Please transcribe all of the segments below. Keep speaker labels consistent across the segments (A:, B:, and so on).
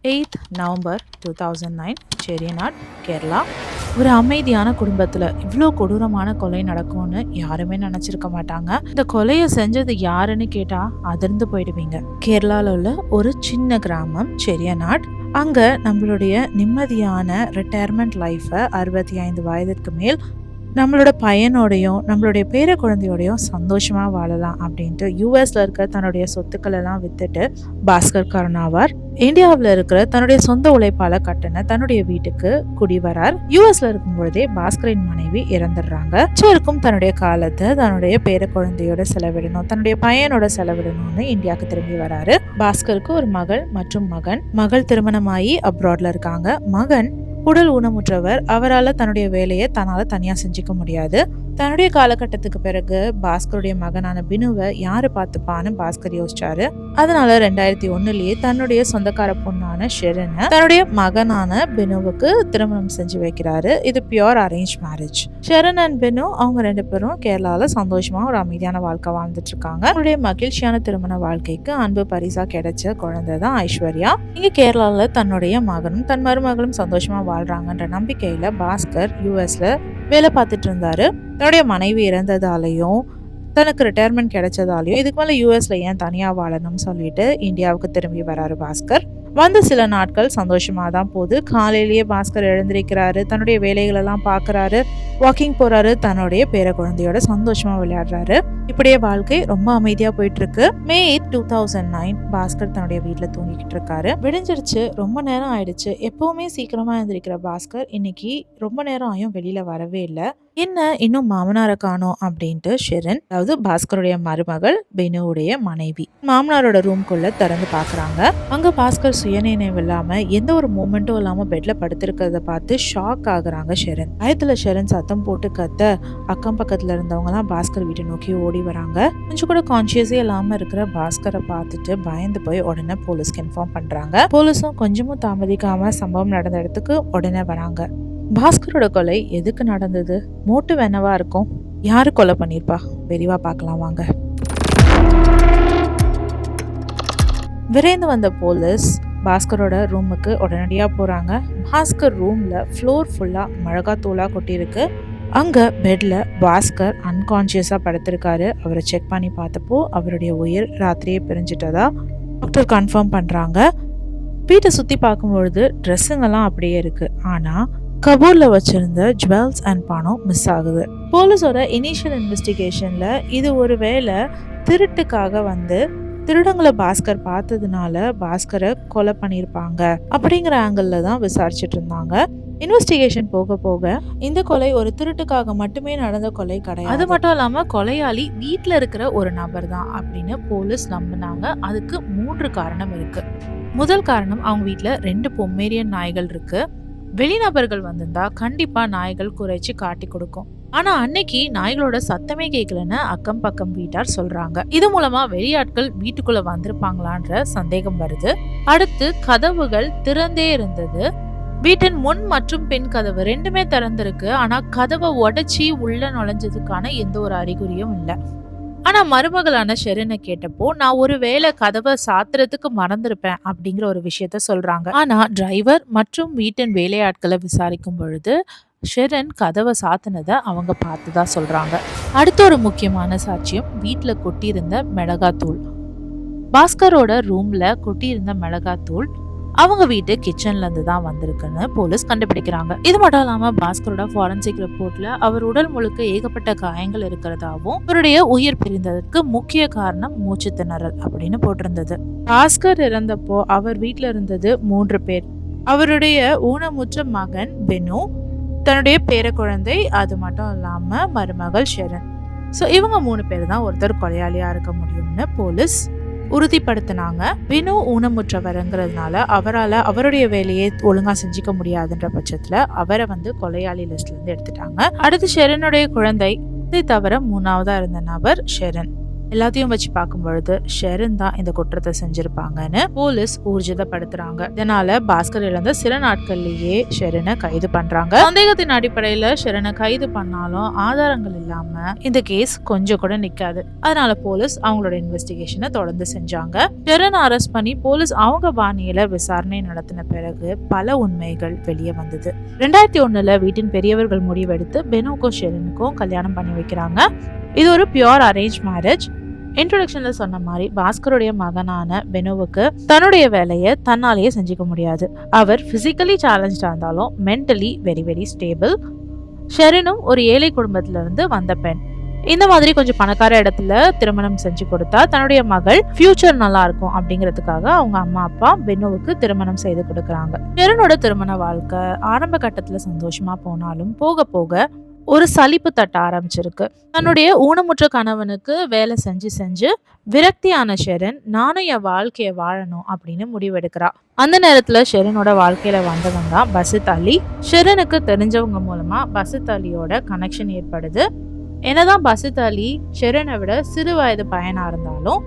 A: 8th November 2009 செரியநாட், Kerala. ஒரு அமைதியான குடும்பத்தில் இவ்வளோ கொடூரமான கொலை நடக்கும்னு யாருமே நினச்சிருக்க மாட்டாங்க. இந்த கொலையை செஞ்சது யாருன்னு கேட்டால் அதிர்ந்து போயிடுவீங்க. கேரளாவில் உள்ள ஒரு சின்ன கிராமம் செரியநாட். அங்கே நம்மளுடைய நிம்மதியான ரிட்டையர்மெண்ட் லைஃப்பை 65 வயதிற்கு மேல் நம்மளோட பையனோடையும் நம்மளுடைய பேர குழந்தையோடையும் சந்தோஷமாக வாழலாம் அப்படின்ட்டு யூஎஸ்ல இருக்க தன்னுடைய சொத்துக்கள் எல்லாம் வித்துட்டு பாஸ்கர் கருணாவார் இந்தியாவில் இருக்கிற தன்னுடைய சொந்த உழைப்பால கட்டின தன்னுடைய வீட்டுக்கு குடி வரார். யூஎஸ்ல இருக்கும் பொழுதே பாஸ்கரின் மனைவி இறந்துடுறாங்க. இருக்கும் தன்னுடைய காலத்தை தன்னுடைய பேர குழந்தையோட செலவிடணும், தன்னுடைய பையனோட செலவிடணும்னு இந்தியாவுக்கு திரும்பி வராரு. பாஸ்கருக்கு ஒரு மகள் மற்றும் மகள் திருமணமாகி அப்ராட்ல இருக்காங்க. மகன் உடல் ஊனமுற்றவர். அவரால் தன்னுடைய வேலையை தன்னால் தனியாக செஞ்சுக்க முடியாது. தன்னுடைய காலகட்டத்துக்கு பிறகு பாஸ்கருடைய மகனான பினுவை யாரு பார்த்துப்பான்னு பாஸ்கர் யோசிச்சாரு. அதனால 2001 தன்னுடைய சொந்தக்கார பொண்ணான ஷெரனை தன்னுடைய மகனான பினுவுக்கு திருமணம் செஞ்சு வைக்கிறாரு. இது pure arrange marriage. Sharon and Binu அவங்க 2 பேரும் கேரளால சந்தோஷமா ஒரு அமைதியான வாழ்க்கை வாழ்ந்துட்டு இருக்காங்க. அவருடைய மகிழ்ச்சியான திருமண வாழ்க்கைக்கு அன்பு பரிசா கிடைச்ச குழந்தை தான் ஐஸ்வர்யா. இங்க கேரளால தன்னுடைய மகனும் தன் மருமகளும் சந்தோஷமா வாழ்றாங்கன்ற நம்பிக்கையில பாஸ்கர் யூஎஸ்ல வேலை பார்த்துட்டு இருந்தாரு. தன்னுடைய மனைவி இறந்ததாலையும் தனக்கு ரிட்டையர்மெண்ட் கிடைச்சதாலையும் இதுக்கு மேலே யூஎஸ்ல ஏன் தனியாக வாழணும்னு சொல்லிட்டு இந்தியாவுக்கு திரும்பி வராரு பாஸ்கர். வந்து சில நாட்கள் சந்தோஷமாக தான் போகுது. காலையிலேயே பாஸ்கர் எழுந்திருக்கிறாரு, தன்னுடைய வேலைகளெல்லாம் பார்க்குறாரு, வாக்கிங் போகிறாரு, தன்னுடைய பேர குழந்தையோட சந்தோஷமாக விளையாடுறாரு. இப்படியே வாழ்க்கை ரொம்ப அமைதியாக போயிட்டு இருக்கு. May 8, 2009 பாஸ்கர் தன்னுடைய வீட்டில் தூங்கிக்கிட்டு இருக்காரு. விடிஞ்சிருச்சு, ரொம்ப நேரம் ஆயிடுச்சு. எப்பவுமே சீக்கிரமா எழுந்திருக்கிற பாஸ்கர் இன்னைக்கு ரொம்ப நேரம் ஆயும் வெளியில வரவே இல்லை. என்ன இன்னும் மாமனாரை காணோம் அப்படின்ட்டு ஷெரன், அதாவது பாஸ்கருடைய மருமகள் பினுவுடைய மனைவி, மாமனாரோட ரூம்குள்ள திறந்து பாக்குறாங்க. அங்க பாஸ்கர் சுயநினைவு இல்லாம எந்த ஒரு மூமெண்ட்டும் இல்லாம பெட்ல படுத்திருக்கிறத பார்த்து ஷாக் ஆகுறாங்க ஷெரன். பயத்துல ஷெரன் சத்தம் போட்டு கத்த அக்கம் பக்கத்துல இருந்தவங்க எல்லாம் பாஸ்கர் வீட்டை நோக்கி ஓடி வராங்க. கொஞ்சம் கூட கான்சியஸே இல்லாம இருக்கிற பாஸ்கரை பார்த்துட்டு பயந்து போய் உடனே போலீஸ்க்கு இன்ஃபார்ம் பண்றாங்க. போலீஸும் கொஞ்சமும் தாமதிக்காம சம்பவம் நடந்த இடத்துக்கு உடனே வராங்க. பாஸ்கரோட கொலை எதுக்கு நடந்தது, மோட்டிவ் என்னவா இருக்கும், யாரு கொலை பண்ணிருப்பா, விரிவா பார்க்கலாம் வாங்க. விரைந்து வந்த போலீஸ் பாஸ்கரோட ரூமுக்கு உடனடியாக போறாங்க. பாஸ்கர் ரூம்ல ஃப்ளோர் ஃபுல்லா மிளகாத்தூளா கொட்டியிருக்கு. அங்க பெட்ல பாஸ்கர் அன்கான்சியஸா படுத்திருக்காரு. அவரை செக் பண்ணி பார்த்தப்போ அவருடைய உயிர் ராத்திரியே பிரிஞ்சிட்டதா டாக்டர் கன்ஃபார்ம் பண்றாங்க. வீட்டை சுத்தி பார்க்கும்பொழுது ட்ரெஸ்ஸுங்கெல்லாம் அப்படியே இருக்கு. ஆனா கபோர்ட்ல வச்சிருந்த ஜுவல்ஸ் அண்ட் பணம் மிஸ் ஆகுது. போலீஸோட இனிஷியல் இன்வெஸ்டிகேஷன்ல இது ஒரு வேளை திருட்டுக்காக வந்து திருடங்களை பாஸ்கர் பார்த்ததுனால பாஸ்கரை கொலை பண்ணியிருப்பாங்க அப்படிங்கிற ஆங்கிள் தான் விசாரிச்சுட்டு இருந்தாங்க. இன்வெஸ்டிகேஷன் போக போக இந்த கொலை ஒரு திருட்டுக்காக மட்டுமே நடந்த கொலை கிடையாது, அது மட்டும் இல்லாம கொலையாளி வீட்டுல இருக்கிற ஒரு நபர் தான் அப்படின்னு போலீஸ் நம்பினாங்க. அதுக்கு 3 காரணம் இருக்கு. முதல் காரணம், அவங்க வீட்டுல 2 பொமேரியன் நாய்கள் இருக்கு. வெளிநபர்கள் வந்திருந்தா கண்டிப்பா நாய்கள் குறைச்சி காட்டி கொடுக்கும். ஆனா அன்னைக்கு நாய்களோட சத்தமே கேட்கலன்னு அக்கம் பக்கம் வீட்டார் சொல்றாங்க. இது மூலமா வெளியாட்கள் வீட்டுக்குள்ள வந்திருப்பாங்களான்ற சந்தேகம் வருது. அடுத்து, கதவுகள் திறந்தே இருந்தது. வீட்டின் முன் மற்றும் பின் கதவு 2மே திறந்திருக்கு. ஆனா கதவை உடைச்சி உள்ள நுழைஞ்சதுக்கான எந்த ஒரு அறிகுறியும் இல்லை. ஆனா மருமகளான ஷெரனை கேட்டப்போ நான் ஒரு வேளை கதவை சாத்துறதுக்கு மறந்திருப்பேன் அப்படிங்கிற ஒரு விஷயத்த சொல்றாங்க. ஆனா டிரைவர் மற்றும் வீட்டின் வேலையாட்களை விசாரிக்கும் பொழுது ஷெரன் கதவை சாத்தினதை அவங்க பார்த்துதான் சொல்றாங்க. அடுத்த ஒரு முக்கியமான சாட்சியம், வீட்டுல கொட்டியிருந்த மிளகாத்தூள். பாஸ்கரோட ரூம்ல கொட்டியிருந்த மிளகாத்தூள் அவங்க வீட்டு கிச்சன்ல இருந்து தான் வந்திருக்குன்னு போலீஸ் கண்டுபிடிக்கிறாங்க. இது மட்டும் இல்லாம பாஸ்கரோட ஃபாரன்சிக் ரிப்போர்ட்ல அவர் உடல் முழுக்க ஏகப்பட்ட காயங்கள் இருக்கிறதாவும் அவருடைய உயிர் பிரிந்ததற்கு முக்கிய காரணம் மூச்சு திணறல் அப்படின்னு போட்டிருந்தது. பாஸ்கர் இறந்தப்போ அவர் வீட்டுல இருந்தது 3 பேர். அவருடைய ஊனமுற்ற மகன் பினு, தன்னுடைய பேர குழந்தை, அது மட்டும் இல்லாம மருமகள் ஷெரன். ஸோ இவங்க 3 பேர் தான் ஒருத்தர் கொலையாளியா இருக்க முடியும்னு போலீஸ் உறுதிப்படுத்தினாங்க. பினு ஊனமுற்றவருங்கிறதுனால அவரால் அவருடைய வேலையை ஒழுங்கா செஞ்சுக்க முடியாதுன்ற பட்சத்துல அவரை வந்து கொலையாளி லிஸ்ட்ல இருந்து எடுத்துட்டாங்க. அடுத்து ஷெரனுடைய குழந்தை. இதை தவிர 3ஆவதா இருந்த நபர் ஷெரன். எல்லாத்தையும் வச்சு பார்க்கும் பொழுது ஷெரின் தான் இந்த குற்றத்தை செஞ்சிருப்பாங்கன்னு போலீஸ் ஊர்ஜிதப்படுத்துறாங்க. இதனால பாஸ்கர் இழந்த சில நாட்கள்லயே ஷெரினை கைது பண்றாங்க. சந்தேகத்தின் அடிப்படையில ஷெரினை கைது பண்ணாலும் ஆதாரங்கள் இல்லாம இந்த கேஸ் கொஞ்சம் கூட நிக்காது. அதனால போலீஸ் அவங்களோட இன்வெஸ்டிகேஷனை தொடர்ந்து செஞ்சாங்க. ஷெரினை அரெஸ்ட் பண்ணி போலீஸ் அவங்க பாணியில விசாரணை நடத்தின பிறகு பல உண்மைகள் வெளியே வந்தது. 2001 வீட்டின் பெரியவர்கள் முடிவெடுத்து பெனோக்கும் ஷெரினுக்கும் கல்யாணம் பண்ணி வைக்கிறாங்க. இது ஒரு பியூர் அரேஞ்ச் மேரேஜ். இன்ட்ரோடக்ஷன்ல சொன்ன மாதிரி பாஸ்கருடைய மகனான பெனோவுக்கு தன்னுடைய வேலையை தன்னாலேயே செஞ்சுக்க முடியாது. அவர் பிசிக்கலி சேலஞ்சா இருந்தாலும் மென்டலி வெரி வெரி ஸ்டேபிள். ஷெரினும் ஒரு ஏழை குடும்பத்துல இருந்து வந்த பெண். இந்த மாதிரி கொஞ்சம் பணக்கார இடத்துல திருமணம் செஞ்சு கொடுத்தா தன்னுடைய மகள் ஃபியூச்சர் நல்லா இருக்கும் அப்படிங்கிறதுக்காக அவங்க அம்மா அப்பா பெனோவுக்கு திருமணம் செய்து கொடுக்கறாங்க. ஷெரினோட திருமண வாழ்க்கை ஆரம்ப கட்டத்துல சந்தோஷமா போனாலும் போக போக ஒரு சலிப்பு தட்ட ஆரம்பிச்சிருக்கு. தன்னுடைய ஊனமுற்ற கணவனுக்கு வேலை செஞ்சு செஞ்சு விரக்தியான ஷெரின் நானும் என் வாழ்க்கைய வாழணும் அப்படின்னு முடிவெடுக்கிறா. அந்த நேரத்துல ஷெரினோட வாழ்க்கையில வந்தவங்க தான் பசித் அலி. ஷெரினுக்கு தெரிஞ்சவங்க மூலமா பசித் அலியோட கனெக்ஷன் ஏற்படுது. என்னதான் பசித் அலி ஷெரினை விட சிறு வயது பையனா இருந்தாலும்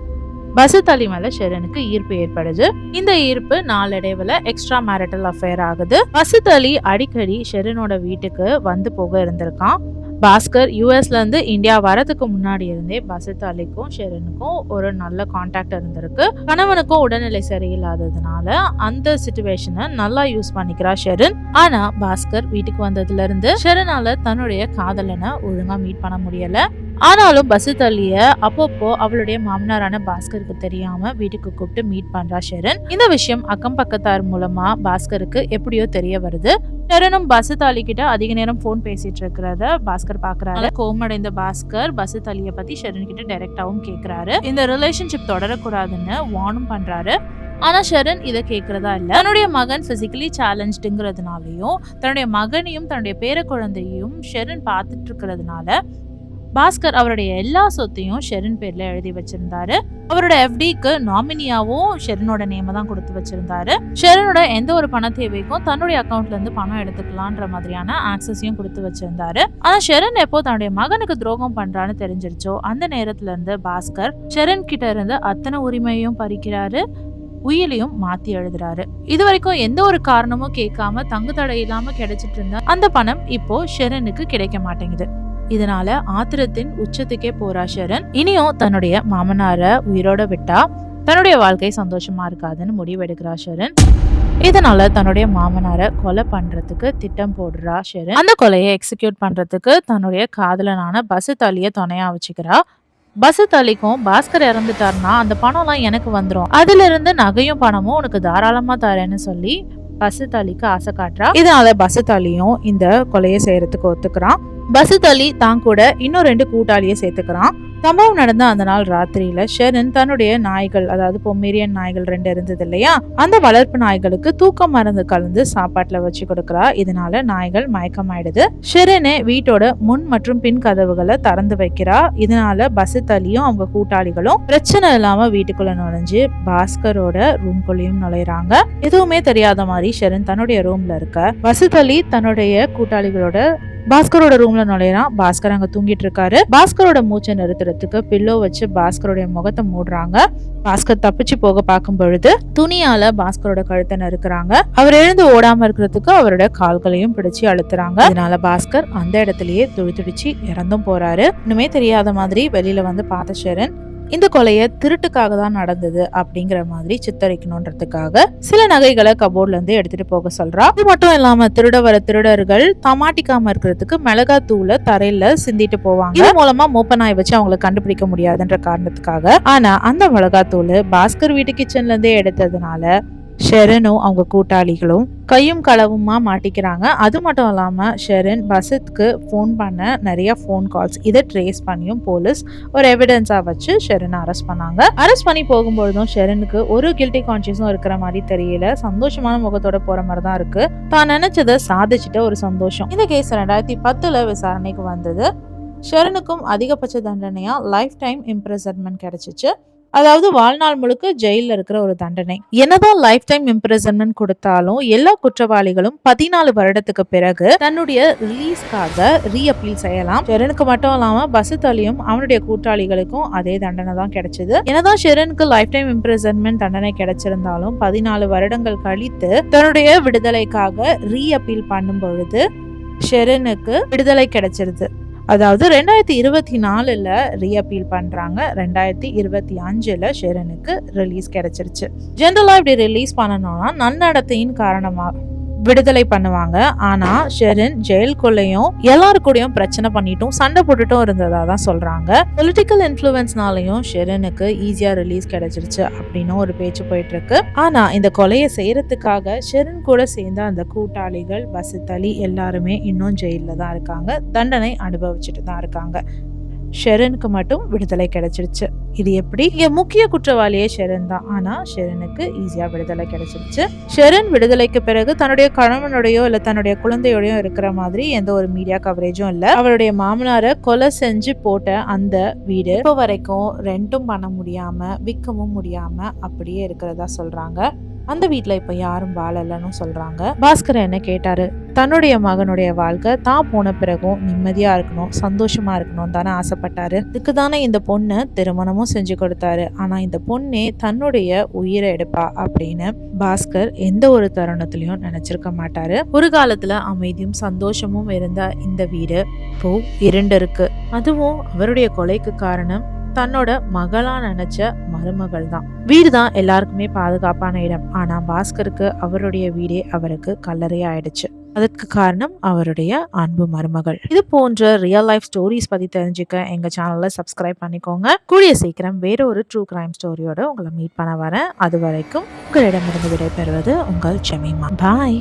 A: பசித் அலி மேல ஷெரினுக்கு ஈர்ப்பு ஏற்படுது. இந்த ஈர்ப்பு நாளடைவுல எக்ஸ்ட்ரா மேரிட்டல் அஃபேர் ஆகுது. பசித் அலி அடிக்கடி ஷெரினோட வீட்டுக்கு வந்து போக இருந்திருக்கான். பாஸ்கர் யூஎஸ்ல இருந்து இந்தியா வரதுக்கு முன்னாடி இருந்தே பசித் அலிக்கும் ஷெரினுக்கும் ஒரு நல்ல கான்டாக்ட் இருந்திருக்கு. கணவனுக்கும் உடல்நிலை சரியில்லாததுனால அந்த சிச்சுவேஷனை நல்லா யூஸ் பண்ணிக்கிறா ஷெரின். ஆனா பாஸ்கர் வீட்டுக்கு வந்ததுல இருந்து ஷெரினால தன்னுடைய காதலனை ஒழுங்கா மீட் பண்ண முடியல. ஆனாலும் பசித் அலிய அப்பப்போ அவளுடைய மாமனாரான பாஸ்கருக்கு தெரியாம வீட்டுக்கு கூப்பிட்டு மீட் பண்றா ஷெரின். இந்த விஷயம் அக்கம் பக்கத்தார் மூலமா பாஸ்கருக்கு எப்படியோ தெரிய வருது. ஷெரினும் பசித் அலி கிட்ட அதிக நேரம் போன் பேசிட்டு இருக்கிறத பாஸ்கர் பாக்குறாரு. கோமடைந்த பாஸ்கர் பசித் அலிய பத்தி ஷெரின் கிட்ட டைரக்டாவும் கேக்குறாரு. இந்த ரிலேஷன்ஷிப் தொடரக்கூடாதுன்னு வார்னும் பண்றாரு. ஆனா ஷெரின் இதை கேட்கறதா இல்ல. தன்னுடைய மகன் பிசிக்கலி சேலஞ்சுங்கிறதுனாலையும் தன்னுடைய மகனையும் தன்னுடைய பேர குழந்தையும் ஷெரின் பார்த்துட்டு இருக்கிறதுனால பாஸ்கர் அவருடைய எல்லா சொத்தையும் ஷெரின் பேர்ல எழுதி வச்சிருந்தாரு. அவரோட எஃப்டிக்கு நாமினியாவும் ஷெரினோட நேம தான் கொடுத்து வச்சிருந்தாரு. ஷெரினோட எந்த ஒரு பண தேவைக்கும் தன்னுடைய அக்கௌண்ட்ல இருந்து பணம் எடுத்துக்கலான்ற மாதிரியான ஆக்சஸையும் கொடுத்து வச்சிருந்தாரு. ஆனா ஷெரின் எப்போ தன்னுடைய மகனுக்கு துரோகம் பண்றான்னு தெரிஞ்சிருச்சோ அந்த நேரத்துல இருந்து பாஸ்கர் ஷெரின் கிட்ட இருந்து அத்தனை உரிமையும் பறிக்கிறாரு, உயிலையும் மாத்தி எழுதுறாரு. இது வரைக்கும் எந்த ஒரு காரணமும் கேட்காம தங்கு தடை இல்லாம கிடைச்சிட்டு இருந்த அந்த பணம் இப்போ ஷெரினுக்கு கிடைக்க மாட்டேங்குது. இதனால ஆத்திரத்தின் உச்சத்துக்கே போறா ஷெரின். இனியும் தன்னுடைய மாமனார உயிரோட விட்டா தன்னுடைய வாழ்க்கை சந்தோஷமா இருக்காதுன்னு முடிவெடுக்கிறா ஷெரின். இதனால தன்னுடைய மாமனாரை கொலை பண்றதுக்கு திட்டம் போடுறா ஷெரின். அந்த கொலையை எக்ஸிக்யூட் பண்றதுக்கு தன்னுடைய காதலனான பசித் அலிய துணையா வச்சுக்கிறா. பசித் அலிக்கும் பாஸ்கர் இறந்துட்டாருன்னா அந்த பணம்லாம் எனக்கு வந்துடும், அதுல இருந்து நகையும் பணமும் உனக்கு தாராளமா தரேன்னு சொல்லி பசித் அலிக்கு ஆசை காட்டுறா. இதனால பசித் அலியும் இந்த கொலையை செய்யறதுக்கு ஒத்துக்கிறான். பசித் அலி தான் கூட இன்னும் 2 கூட்டாளியை சேர்த்துக்கிறான். சம்பவம் நடந்த அந்த நாள் ராத்திரியில ஷெரின் தன்னுடைய நாய்கள், அதாவது பொமேரியன் நாய்கள் 2 இருந்தது இல்லையா, அந்த வளர்ப்பு நாய்களுக்கு தூக்க மருந்து கலந்து சாப்பாட்டுல வச்சு கொடுக்கறா. இதனால நாய்கள் மயக்கமாயிடுது. ஷெரினே வீட்டோட முன் மற்றும் பின் கதவுகளை திறந்து வைக்கிறா. இதனால பசித் அலியும் அவங்க கூட்டாளிகளும் பிரச்சனை இல்லாம வீட்டுக்குள்ள நுழைஞ்சு பாஸ்கரோட ரூம்குள்ளேயும் நுழைறாங்க. எதுவுமே தெரியாத மாதிரி ஷெரின் தன்னுடைய ரூம்ல இருக்க பசித் அலி தன்னுடைய கூட்டாளிகளோட பாஸ்கரோட ரூம்ல நுழையறான். பாஸ்கர் அங்க தூங்கிட்டு இருக்காரு. பாஸ்கரோட மூச்சை நிறுத்துறதுக்கு பில்லோ வச்சு பாஸ்கரோட முகத்தை மூடுறாங்க. பாஸ்கர் தப்பிச்சு போக பார்க்கும் பொழுது துணியால பாஸ்கரோட கழுத்தை நறுக்குறாங்க. அவர் எழுந்து ஓடாம இருக்கிறதுக்கு அவரோட கால்களையும் பிடிச்சு அழுத்துறாங்க. அதனால பாஸ்கர் அந்த இடத்துலயே துடிச்சு இறந்தும் போறாரு. இன்னுமே தெரியாத மாதிரி வெளியில வந்து பார்த்த ஷெரின் இந்த கொலையை திருட்டுக்காக தான் நடந்தது அப்படிங்கிற மாதிரி சித்தரிக்கணும்ன்றதுக்காக சில நகைகளை கபோர்ட்ல இருந்து எடுத்துட்டு போக சொல்றா. இது மட்டும் இல்லாம திருட வர திருடர்கள் தமாட்டிக்காம இருக்கிறதுக்கு மிளகாத்தூளை தரையில சிந்திட்டு போவாங்க. இது மூலமா மோப்ப நாய் வச்சு அவங்களை கண்டுபிடிக்க முடியாதுன்ற காரணத்துக்காக. ஆனா அந்த மிளகாத்தூள் பாஸ்கர் வீட்டு கிச்சன்ல இருந்தே எடுத்ததுனால ஷெரினும் அவங்க கூட்டாளிகளும் கையும் களவுமா மாட்டிக்கிறாங்க. அது மட்டும் இல்லாம ஷெரின் பசித்க்கு ஃபோன் பண்ண நிறைய ஃபோன் கால்ஸ், இதை ட்ரேஸ் பண்ணியும் போலீஸ் ஒரு எவிடன்ஸா வச்சு ஷெரினை அரெஸ்ட் பண்ணாங்க. அரெஸ்ட் பண்ணி போகும்பொழுதும் ஷெரினுக்கு ஒரு கில்ட்டி கான்சியஸும் இருக்கிற மாதிரி தெரியல. சந்தோஷமான முகத்தோட போற மாதிரி தான் இருக்கு. தான் நினைச்சதை சாதிச்சுட்ட ஒரு சந்தோஷம். இந்த கேஸ் 2010 விசாரணைக்கு வந்தது. ஷெரினுக்கும் அதிகபட்ச தண்டனையா லைஃப் டைம் இம்ப்ரிசன்மெண்ட் கிடைச்சிச்சு. அதாவது வாழ்நாள் முழுக்க ஜெயில இருக்கிற ஒரு தண்டனை. என்னதான் லைஃப் டைம் இம்ப்ரிசன்மெண்ட் கொடுத்தாலும் எல்லா குற்றவாளிகளும் 14 வருடத்துக்கு பிறகு தன்னுடைய ரிலீஸ்க்காக ரீஅப்பீல் செய்யலாம். ஷெரனுக்கு மட்டும் இல்லாம பசித் அலியும் அவனுடைய கூட்டாளிகளுக்கும் அதே தண்டனை தான் கிடைச்சது. என்னதான் ஷெரனுக்கு லைஃப் டைம் இம்ப்ரிசன்மெண்ட் தண்டனை கிடைச்சிருந்தாலும் 14 வருடங்கள் கழித்து தன்னுடைய விடுதலைக்காக ரீஅப்பீல் பண்ணும் பொழுது ஷெரனுக்கு விடுதலை கிடைச்சிருது. அதாவது 2024ல ரீஅப்பீல் பண்றாங்க. 2025ல ஷெரனுக்கு ரிலீஸ் கிடைச்சிருச்சு. ஜெனரலா இப்படி ரிலீஸ் பண்ணணும்னா நன்னடத்தையின் காரணமா விடுதலை பண்ணுவாங்க. ஆனா ஷெரின் ஜெயிலுக்குள்ளேயும் எல்லாரு கூடயும் பிரச்சனை பண்ணிட்டும் சண்டை போட்டுட்டும் இருந்ததா தான் சொல்றாங்க. பொலிட்டிக்கல் இன்ஃப்ளூயன்ஸ்னாலையும் ஷெரினுக்கு ஈஸியா ரிலீஸ் கிடைச்சிருச்சு அப்படின்னு ஒரு பேச்சு போயிட்டு இருக்கு. ஆனா இந்த கொலையை செய்யறதுக்காக ஷெரின் கூட சேர்ந்த அந்த கூட்டாளிகள் பசித் அலி எல்லாருமே இன்னும் ஜெயில தான் இருக்காங்க. தண்டனை அனுபவிச்சுட்டு தான் இருக்காங்க. ஷெரனுக்கு மட்டும் விடுதலை கிடைச்சிருச்சு. இது எப்படி? இங்க முக்கிய குற்றவாளியே ஷெரன் தான். ஆனா ஷெரனுக்கு ஈஸியா விடுதலை கிடைச்சிருச்சு. ஷெரன் விடுதலைக்கு பிறகு தன்னுடைய கணவனுடையோ இல்ல தன்னுடைய குழந்தையோடையோ இருக்கிற மாதிரி எந்த ஒரு மீடியா கவரேஜும் இல்ல. அவருடைய மாமனாரை கொலை செஞ்சு போட்ட அந்த வீடு இப்போ வரைக்கும் ரெண்டும் பண்ண முடியாம விற்கவும் முடியாம அப்படியே இருக்கிறதா சொல்றாங்க. அந்த வீட்டுல இப்ப யாரும் வாழலன்னு சொல்றாங்க. பாஸ்கர் என்ன கேட்டாரு, தன்னுடைய மகனுடைய வாழ்க்கை தான் போன பிறகும் நிம்மதியா இருக்கணும், சந்தோஷமா இருக்கணும் தானே ஆசைப்பட்டாரு. இதுக்கு தானே இந்த பொண்ணு திருமணமும் செஞ்சு கொடுத்தாரு. ஆனா இந்த பொண்ணே தன்னுடைய உயிரை எடுப்பா அப்படின்னு பாஸ்கர் எந்த ஒரு தருணத்திலையும் நினைச்சிருக்க மாட்டாரு. ஒரு காலத்துல அமைதியும் சந்தோஷமும் இருந்த இந்த வீடு இப்போ இருண்டு இருக்கு. அதுவும் அவருடைய கொலைக்கு காரணம் தன்னோட மகளா நினைச்ச மருமகள் தான். வீடு தான் எல்லாருக்குமே பாதுகாப்பான இடம். ஆனா பாஸ்கருக்கு அவருடைய வீடே அவருக்கு கல்லறை ஆயிடுச்சு. அதற்கு காரணம் அவருடைய அன்பு மருமகள். இது போன்ற ரியல் லைஃப் ஸ்டோரிஸ் பத்தி தெரிஞ்சுக்க எங்க சேனல்ல சப்ஸ்கிரைப் பண்ணிக்கோங்க. கூடிய சீக்கிரம் வேற ஒரு ட்ரூ கிரைம் ஸ்டோரியோட உங்களை மீட் பண்ண வரேன். அது வரைக்கும் உங்களிடமிருந்து விடைபெறுவது உங்கள் ஜெமிமா. பாய்.